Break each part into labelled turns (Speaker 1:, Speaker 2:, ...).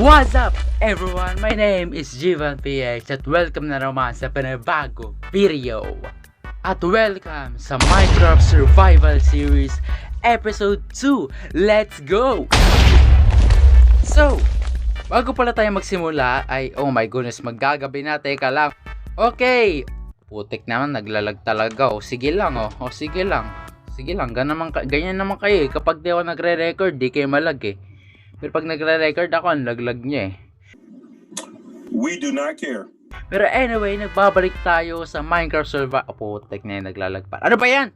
Speaker 1: What's up everyone? My name is Jivan PH at welcome na naman sa panibagong video. At welcome sa Minecraft Survival Series Episode 2. Let's go! So, bago pala tayo magsimula ay oh my goodness, maggagabi na. Teka lang. Okay. Putik naman, naglalag talaga. Sige lang sige lang. Sige lang, ganyan naman kayo. Kapag di ako nagre-record, di kayo malag eh. Pero pag nagre-record ako, ang laglag niya eh.
Speaker 2: We do not care.
Speaker 1: Pero anyway, nagbabalik tayo sa Minecraft Survival. Putik na yun, naglalagpan. Ano ba yan?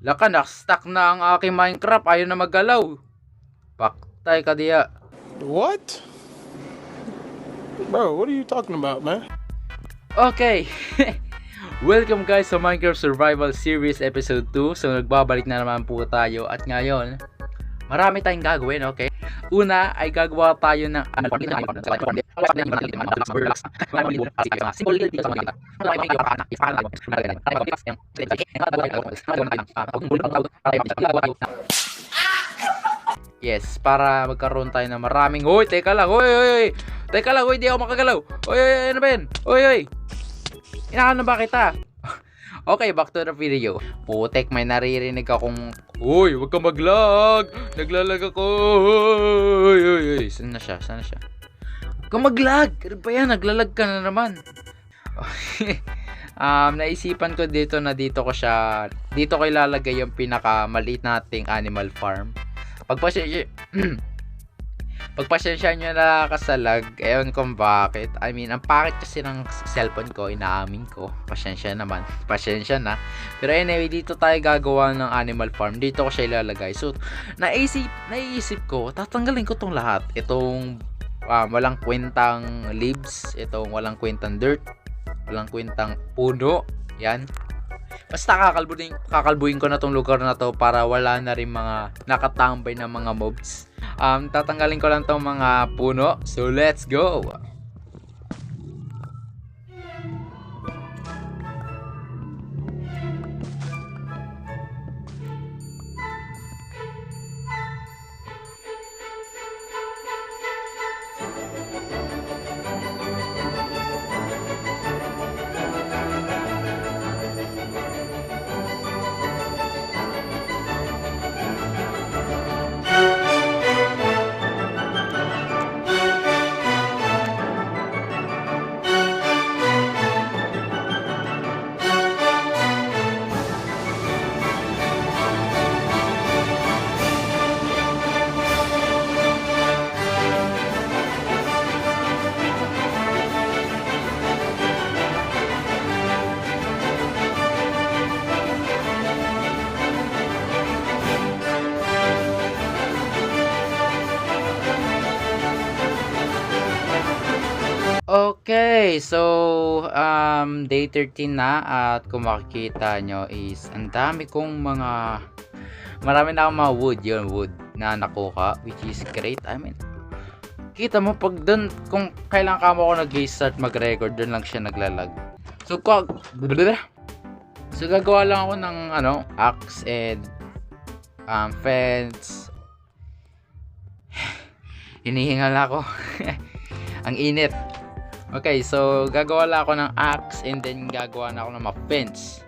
Speaker 1: Laka, stuck na ang aking Minecraft. Ayaw na maggalaw. Paktay ka diya.
Speaker 3: What? Bro, what are you talking about, man?
Speaker 1: Okay. Welcome guys sa Minecraft Survival Series Episode 2. So nagbabalik na naman po tayo. At ngayon, marami tayong gagawin, okay? Una ay gagawa tayo ng yes, para magkaroon tayo ng maraming. Hoy, teka lang. Hoy. Teka lang, di ako makagalaw. Hoy, ano ba yan? Hoy. Inaano ba kita? Okay, back to the video. Putek, may naririnig akong uy, wag ka maglag. Naglalag ako. Uy. Saan na siya? Huwag ka maglag. Ano ba yan? Naglalag ka na naman. Naisipan ko dito ko ilalagay yung pinakamaliit nating animal farm. Pagpasensya nyo na kasalag, ewan kung bakit. I mean, ang pakit kasi ng cellphone ko, inaamin ko. Pasensya na. Pero anyway, dito tayo gagawa ng animal farm. Dito ko siya ilalagay. So, naisip ko, tatanggalin ko tong lahat. Itong walang kwentang leaves, itong walang kwentang dirt, walang kwentang puno. Yan. Basta kakalbuin ko na tong lugar na to para wala na rin mga nakatambay na mga mobs. Tatanggalin ko lang tong mga puno. So let's go. Okay, so day 13 na at kung makikita nyo is ang dami kong marami na akong mga wood na nakuha, which is great. I mean, kita mo pag dun, kung kailan ka mo ako nag-start mag-record, dun lang siya naglalag. So gagawa lang ako ng axe and fence. Hinihingal ako. Ang init. Okay, so gagawa lang ako ng axe and then gagawa na ako ng fence.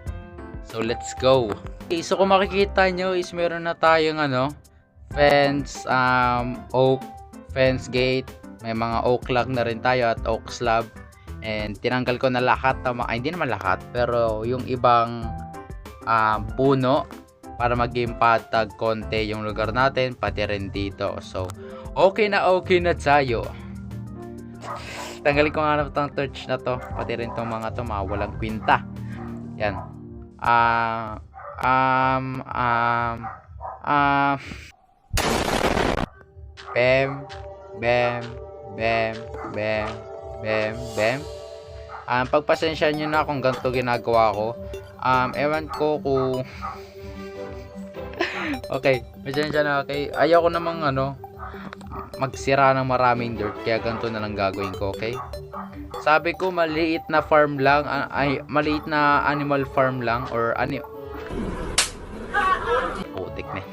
Speaker 1: So let's go. Okay, so kung makikita nyo is meron na tayong fence, oak, fence gate. May mga oak log na rin tayo at oak slab. And tinanggal ko na lahat, hindi naman lahat, pero yung ibang puno para maging patag konti yung lugar natin, pati rin dito. So okay na tayo. Tanggalin ko nga na itong torch na to, pati rin itong mga walang kwinta. Yan. Bam. Pagpasensya nyo na kung ganito ginagawa ko. Ewan ko kung okay, pasensya na. Okay, ayaw ko namang magsira ng maraming dirt, kaya ganito na lang gagawin ko, okay? Sabi ko maliit na farm lang, maliit na animal farm lang or putik na.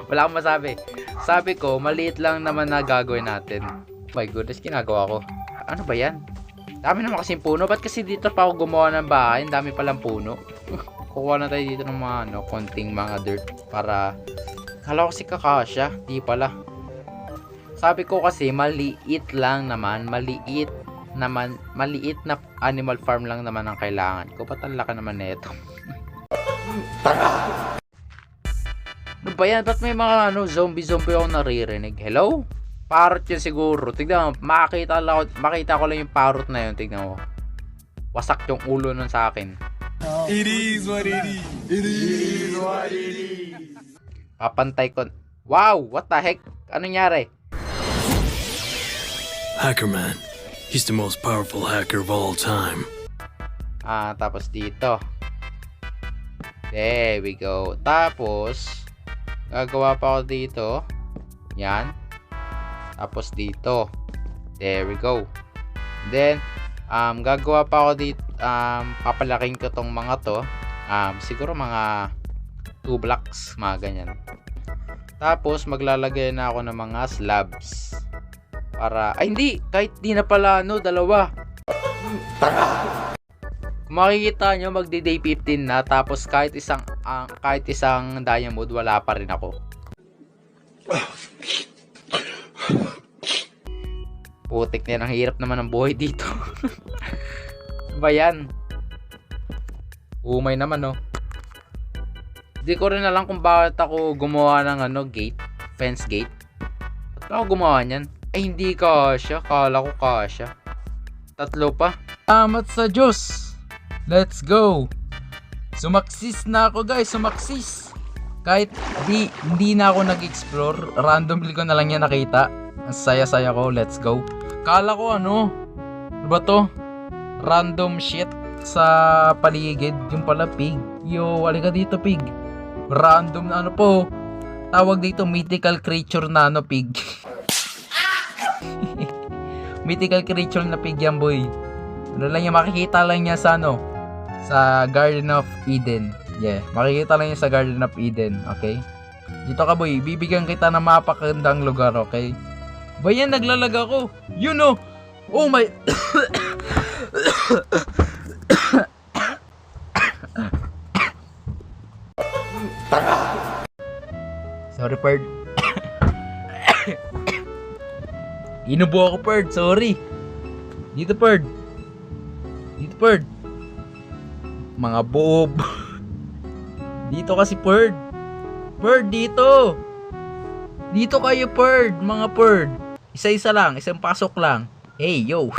Speaker 1: Wala akong masabi. Sabi ko, maliit lang naman na gagawin natin. My goodness, ginagawa ko. Ano ba yan? Dami naman kasing puno. Ba't kasi dito pa ako gumawa ng bahay? Ang dami palang puno. Kukuha na tayo dito ng mga konting mga dirt para kala ko si kakasya. Di pala. Sabi ko kasi maliit lang naman. Maliit na animal farm lang naman ang kailangan ko. Ba't ang laki naman nito? Ano ba yan? Ba't may mga zombie ako naririnig? Hello? Parrot yun siguro. Tignan mo, makita ko lang yung parrot na yun. Tignan mo. Wasak yung ulo nun sa akin.
Speaker 3: It is what it is. It is what it is.
Speaker 1: Papantay ko. Wow! What the heck? Anong nangyari?
Speaker 4: Hackerman. He's the most powerful hacker of all time.
Speaker 1: Tapos dito. There we go. Tapos, gagawa pa ako dito. Yan. Tapos dito. There we go. Then, gagawa pa ako dito. Papalaking ko tong mga to. Siguro mga 2 blocks. Mga ganyan. Tapos, maglalagay na ako ng mga slabs. Para, ay hindi! Kahit di na pala, dalawa. Kung makikita nyo, magdi-day 15 na. Tapos, kahit isang diamond, wala pa rin ako. Putik na yan. Ang hirap naman ng buhay dito. Ba yan? Umay naman, no? Hindi ko rin alam kung bakit ako gumawa ng gate. Fence gate. Ba't ako gumawa niyan? Ay, hindi kasya. Kala ko kasya. 3 pa. Salamat sa Diyos. Let's go. Sumaksis na ako, guys. Sumaksis. Kahit hindi na ako nag-explore. Randomly ko na lang yan nakita. Ang saya-saya ko. Let's go. Kala ko ano ba to? Random shit sa paligid. Yung pala pig. Yo, halika dito pig. Random na po. Tawag dito mythical creature na pig. Mythical creature na pig yan, boy. Ano lang yan, makikita lang niya sa sa Garden of Eden. Yeah, makikita lang niya sa Garden of Eden, okay? Dito ka, boy. Bibigyan kita ng mapakagandang lugar, okay? Boy, yan, naglalag ako. You know. Oh my. Sorry, Perd. Inubo ako, Perd. Sorry. Dito, Perd. Mga bob. Dito kasi, Perd. Perd, dito. Dito kayo, Perd. Mga Perd. Isa-isa lang. Isang pasok lang. Hey, yo.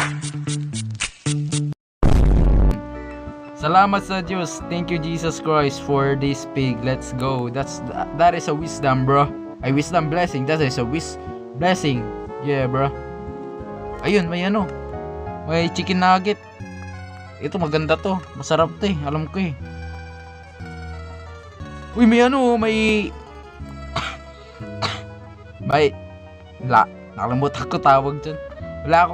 Speaker 1: Salamat sa Diyos. Thank you, Jesus Christ, for this pig. Let's go. That is a wisdom, bro. A wisdom blessing. That is a blessing. Yeah, bro. Ayun, may may chicken nugget. Ito maganda to. Masarap to eh. Alam ko eh. Uy, may may nakalimutan ko tawag dyan. Wala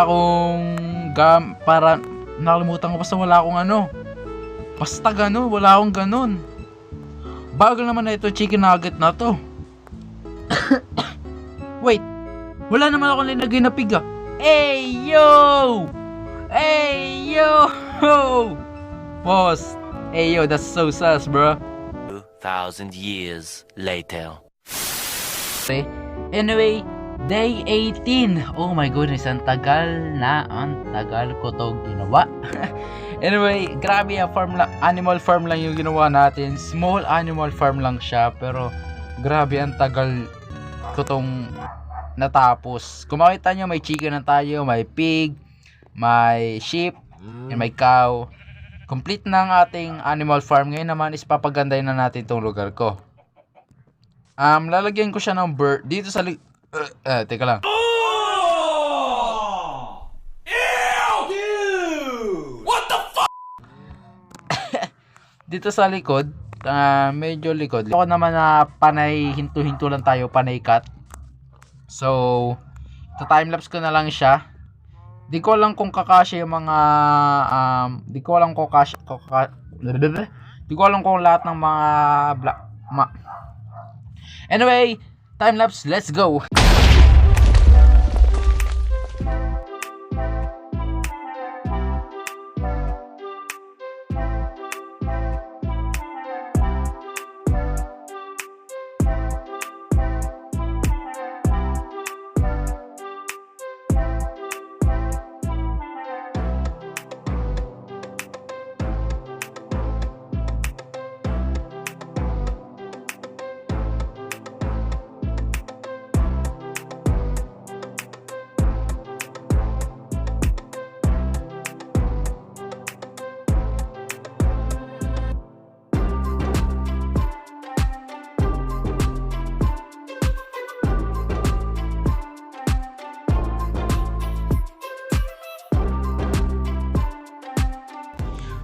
Speaker 1: akong gam para nakalimutan ko basta wala akong basta wala akong ganun. Bagal naman na ito chicken nugget na to. Wait, wala naman akong linagay na pig ah. Hey yo! Boss, hey yo, that's so sus, bro.
Speaker 4: 2,000 years later.
Speaker 1: Anyway, day 18. Oh my goodness, ang tagal ko to ginawa. Anyway, grabe animal farm lang yung ginawa natin. Small animal farm lang siya, pero grabe ang tagal ko tong natapos. Kung makita nyo, may chicken na tayo, may pig, may sheep, and may cow. Complete na ang ating animal farm. Ngayon naman is papagandahin na natin tong lugar ko. Lalagyan ko siya ng bird dito sa teka lang.
Speaker 4: What the fuck?
Speaker 1: Dito sa likod, medyo likod. Ako naman na panay hinto-hinto lang tayo, panay cut. So, timelapse ko na lang siya. Di ko alam kung kakasya yung mga di ko alam kung lahat ng mga Anyway, time lapse, let's go.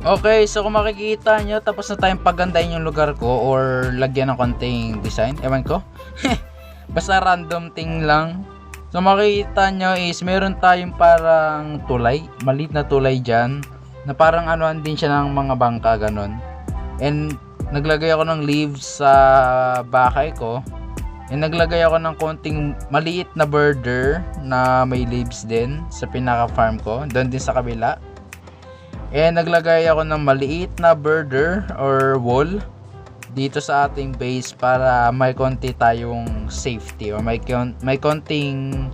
Speaker 1: Okay, so kung makikita nyo, tapos na tayong pagandahin yung lugar ko or lagyan ng konting design. Ewan ko. Basta random thing lang. So makikita nyo is meron tayong parang tulay. Maliit na tulay dyan. Na parang anuan din siya ng mga bangka, ganun. And naglagay ako ng leaves sa bahay ko. And naglagay ako ng konting maliit na border na may leaves din sa pinaka farm ko. Doon din sa kabila. And naglagay ako ng maliit na border or wall dito sa ating base para may konti tayong safety or may konting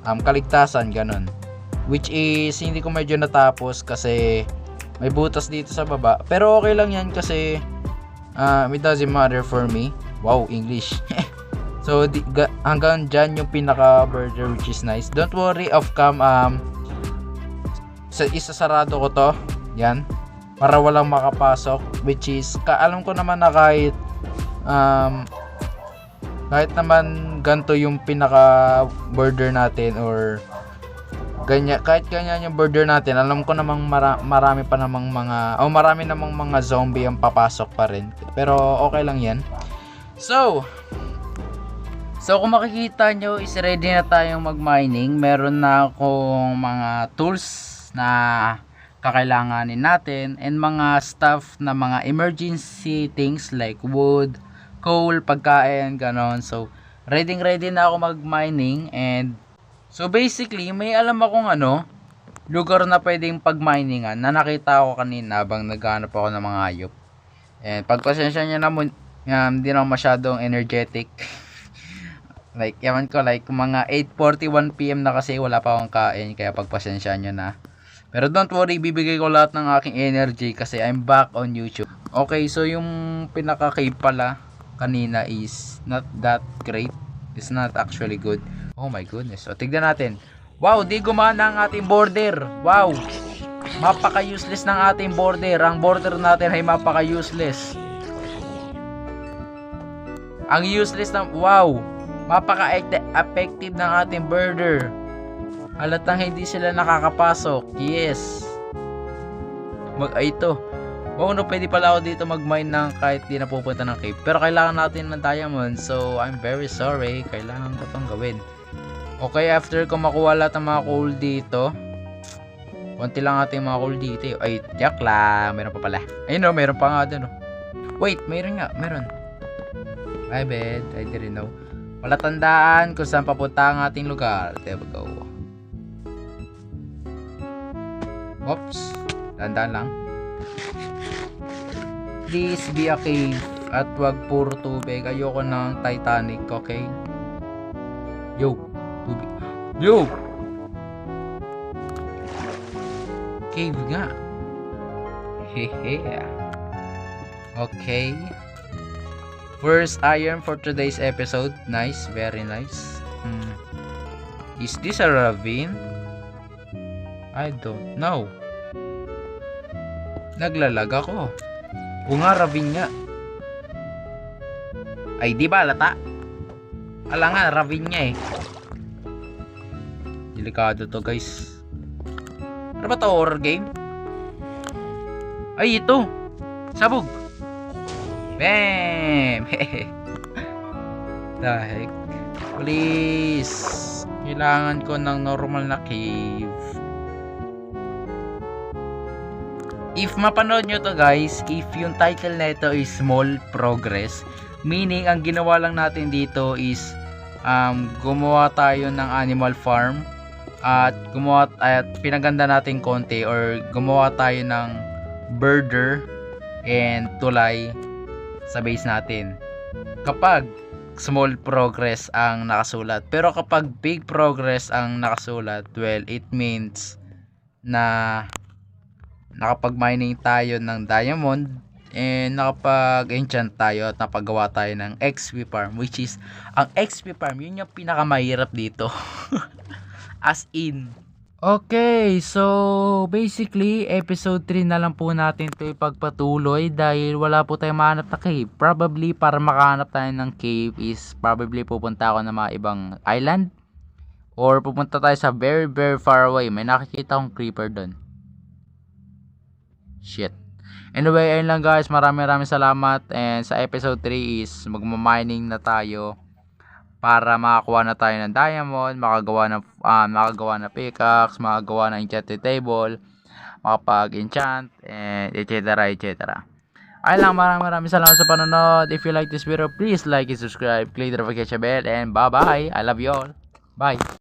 Speaker 1: kaligtasan, ganun. Which is hindi ko medyo natapos kasi may butas dito sa baba. Pero okay lang yan kasi it doesn't matter for me. Wow, English. So hanggang dyan yung pinaka border, which is nice. Don't worry, off cam isasarado ko to. Yan. Para walang makapasok, which is alam ko naman na kahit naman ganto yung pinaka border natin or ganyan, kahit ganyan yung border natin, alam ko namang marami pa namang marami namang mga zombie ang papasok pa rin. Pero okay lang yan. So kung makikita nyo is ready na tayong mag-mining. Meron na akong mga tools na kakailanganin natin and mga stuff na mga emergency things like wood, coal, pagkain, ganon. So ready na ako mag-mining. And so basically may alam akong lugar na pwedeng pag-miningan na nakita ko kanina habang naghahanap ako ng mga hayop. And pagpasensya nyo naman, hindi na masyadong energetic. Like yaman ko, like mga 8:41 PM na kasi wala pa akong kain, kaya pagpasensya nyo na. Pero don't worry, bibigay ko lahat ng aking energy kasi I'm back on YouTube. Okay, so yung pinaka-cave pala kanina is not that great. It's not actually good. Oh my goodness. So tignan natin. Wow, di gumana ang ating border. Wow. Mapaka-useless ng ating border. Ang border natin ay mapaka-useless. Ang useless ng wow. Mapaka-effective ng ating border. Halatang hindi sila nakakapasok. Yes. Ito. Wow, pwede pala ako dito mag-mine ng kahit di na pupunta ng cave. Pero kailangan natin ng diamond. So, I'm very sorry. Kailangan ko itong gawin. Okay, after ko makuha lahat ng mga coal dito. Konti lang ating mga coal dito. Ay, tiyak lang. Meron pa pala. Ayun meron pa nga doon. Wait, meron nga. Meron. My bad. I didn't know. Wala tandaan kung saan papunta ang ating lugar. There we go. Oops, tandaan lang. Please be a cave at wag puro tubig. Ayoko ng Titanic, okay? Yo, tubig. Yo! Cave nga. Hehe. Okay. First iron for today's episode. Nice, very nice. Is this a ravine? I don't know. Naglalag ako. O nga, ravine nga. Ay, di ba lata? Ala nga, ravine nga eh. Delikado to, guys. Ano ba to, horror game? Ay, ito. Sabog. Bam! The heck? Please. Kailangan ko ng normal na cave. If mapanood nyo to guys, if yung title nito is Small Progress, Meaning, ang ginawa lang natin dito is gumawa tayo ng animal farm at pinaganda natin konti or gumawa tayo ng birder and tulay sa base natin. Kapag small progress ang nakasulat, pero kapag big progress ang nakasulat, well, it means na nakapag-mining tayo ng diamond and nakapag-enchant tayo at napagawa tayo ng XP farm, which is ang XP farm, yun yung pinakamahirap dito. As in. Okay, so basically episode 3 na lang po natin ito ipagpatuloy dahil wala po tayong mahanap na cave. Probably para makahanap tayo ng cave is probably pupunta ako ng mga ibang island or pupunta tayo sa very very far away. May nakikita akong creeper doon. Shit. Anyway, ayun lang guys, maraming salamat, and sa episode 3 is magma-mining na tayo para makakuha na tayo ng diamond, makagawa ng pickaxe, makagawa ng enchanted table, makapag-enchant, and etc. Ayun lang, maraming salamat sa panonood. If you like this video, please like and subscribe, click the notification bell, and bye bye. I love you all. Bye.